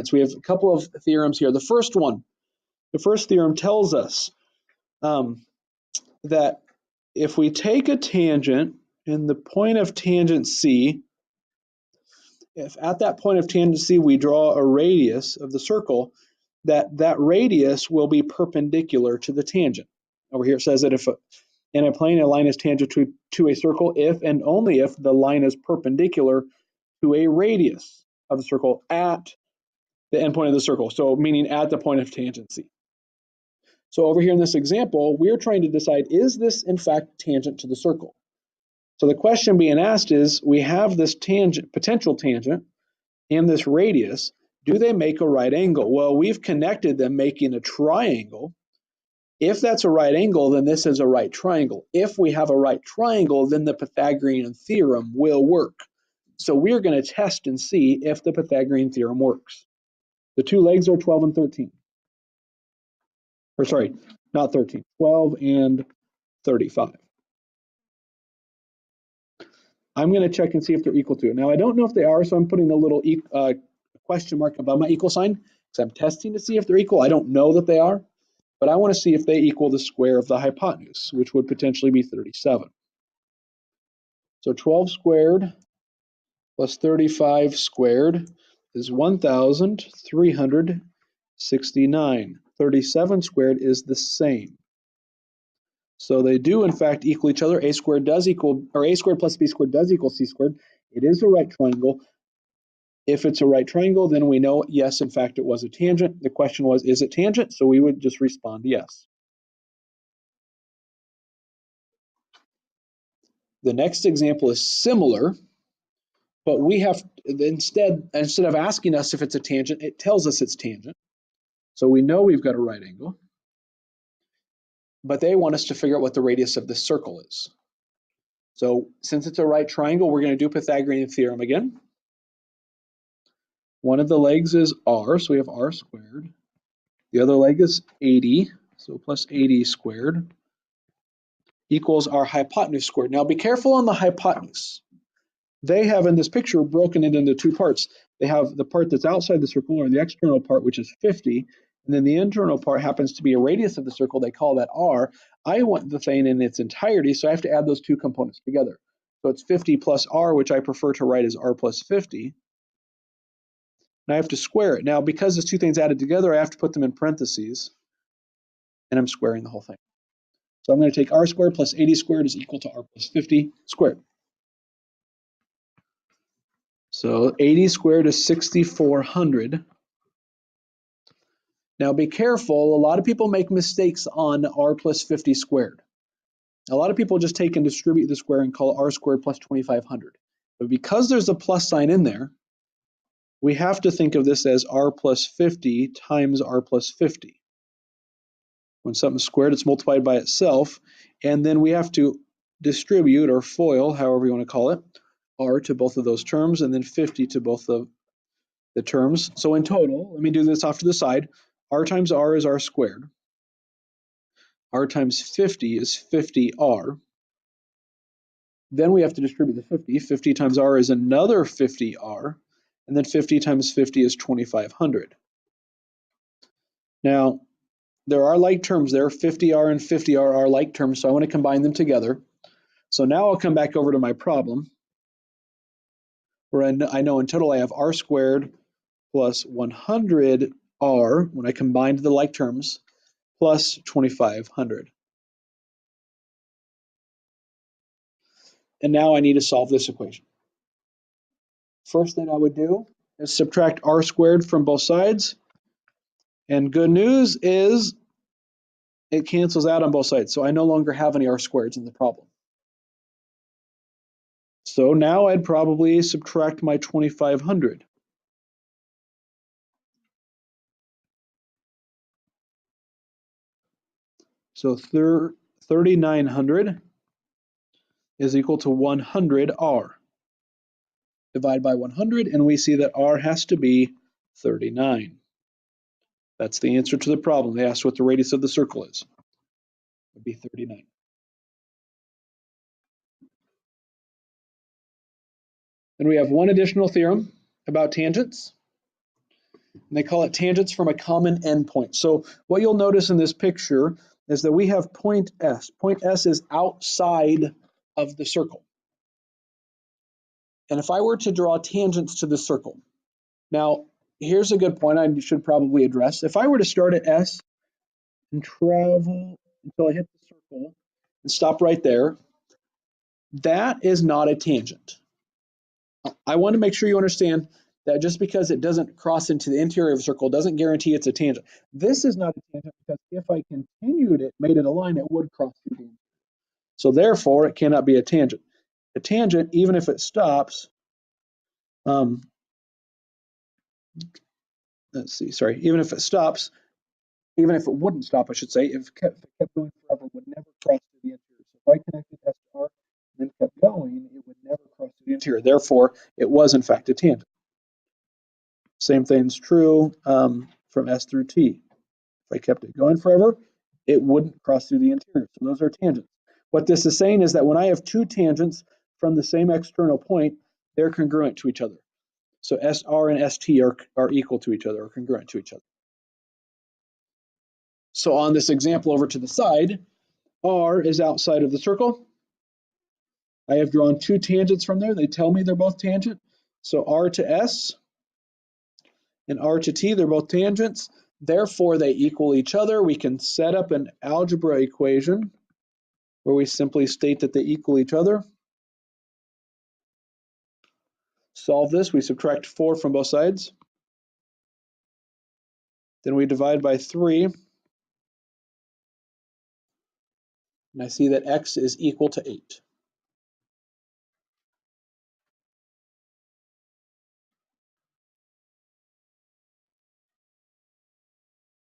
tangents. We have a couple of theorems here. The first theorem tells us that if we take a tangent and the point of tangent C, if at that point of tangent C we draw a radius of the circle, that radius will be perpendicular to the tangent. Over here it says that if in a plane a line is tangent to a circle if and only if the line is perpendicular to a radius of the circle at the endpoint of the circle, so meaning at the point of tangent C. So over here in this example, we're trying to decide, is this in fact tangent to the circle? So the question being asked is, we have this tangent, potential tangent, and this radius. Do they make a right angle? Well, we've connected them making a triangle. If that's a right angle, then this is a right triangle. If we have a right triangle, then the Pythagorean theorem will work. So we're going to test and see if the Pythagorean theorem works. The two legs are 12 and 13. Or sorry, not 13, 12 and 35. I'm going to check and see if they're equal to it. Now, I don't know if they are, so I'm putting a little question mark above my equal sign because I'm testing to see if they're equal. I don't know that they are, but I want to see if they equal the square of the hypotenuse, which would potentially be 37. So 12 squared plus 35 squared is 1,369. 37 squared is the same. So they do in fact equal each other. A squared does equal, or a squared plus b squared does equal c squared. It is a right triangle. If it's a right triangle, then we know, yes, in fact, it was a tangent. The question was, is it tangent? So we would just respond yes. The next example is similar, but we have, instead of asking us if it's a tangent, it tells us it's tangent. So we know we've got a right angle. But they want us to figure out what the radius of the circle is. So since it's a right triangle, we're going to do Pythagorean theorem again. One of the legs is r, so we have r squared. The other leg is 80, so plus 80 squared equals our hypotenuse squared. Now be careful on the hypotenuse. They have in this picture broken it into two parts. They have the part that's outside the circle, or the external part, which is 50, and then the internal part happens to be a radius of the circle. They call that r. I want the thing in its entirety, so I have to add those two components together. So it's 50 plus r, which I prefer to write as r plus 50. And I have to square it. Now, because there's two things added together, I have to put them in parentheses, and I'm squaring the whole thing. So I'm going to take r squared plus 80 squared is equal to r plus 50 squared. So 80 squared is 6,400. Now be careful, a lot of people make mistakes on r plus 50 squared. A lot of people just take and distribute the square and call it r squared plus 2,500. But because there's a plus sign in there, we have to think of this as r plus 50 times r plus 50. When something's squared, it's multiplied by itself, and then we have to distribute or FOIL, however you want to call it, r to both of those terms, and then 50 to both of the terms. So in total, let me do this off to the side. R times r is r squared. R times 50 is 50r. Then we have to distribute the 50. 50 times r is another 50r. And then 50 times 50 is 2,500. Now, there are like terms there. 50r and 50r are like terms, so I want to combine them together. So now I'll come back over to my problem, where I know in total I have r squared plus 100r, when I combined the like terms, plus 2,500. And now I need to solve this equation. First thing I would do is subtract r squared from both sides. And good news is it cancels out on both sides, so I no longer have any r squareds in the problem. So now I'd probably subtract my 2,500. So 3,900 is equal to 100r. Divide by 100, and we see that r has to be 39. That's the answer to the problem. They asked what the radius of the circle is. It would be 39. And we have one additional theorem about tangents. And they call it tangents from a common endpoint. So what you'll notice in this picture is that we have point S. Point S is outside of the circle. And if I were to draw tangents to the circle, now here's a good point I should probably address. If I were to start at S and travel until I hit the circle and stop right there, that is not a tangent. I want to make sure you understand that just because it doesn't cross into the interior of a circle doesn't guarantee it's a tangent. This is not a tangent because if I continued it, made it a line, it would cross through the interior. So therefore, it cannot be a tangent. A tangent, even if it stops, let's see, sorry, even if it stops, even if it wouldn't stop, I should say, if it kept going forever, would never cross through the interior. So if I connected S to R and then kept going, it would never cross through the interior. Therefore, it was in fact a tangent. Same thing's true from S through T. If I kept it going forever, it wouldn't cross through the interior. So those are tangents. What this is saying is that when I have two tangents from the same external point, they're congruent to each other. So SR and ST are equal to each other, or congruent to each other. So on this example over to the side, R is outside of the circle. I have drawn two tangents from there. They tell me they're both tangent. So R to S and R to T, they're both tangents. Therefore, they equal each other. We can set up an algebra equation where we simply state that they equal each other. Solve this. We subtract 4 from both sides. Then we divide by 3. And I see that x is equal to 8.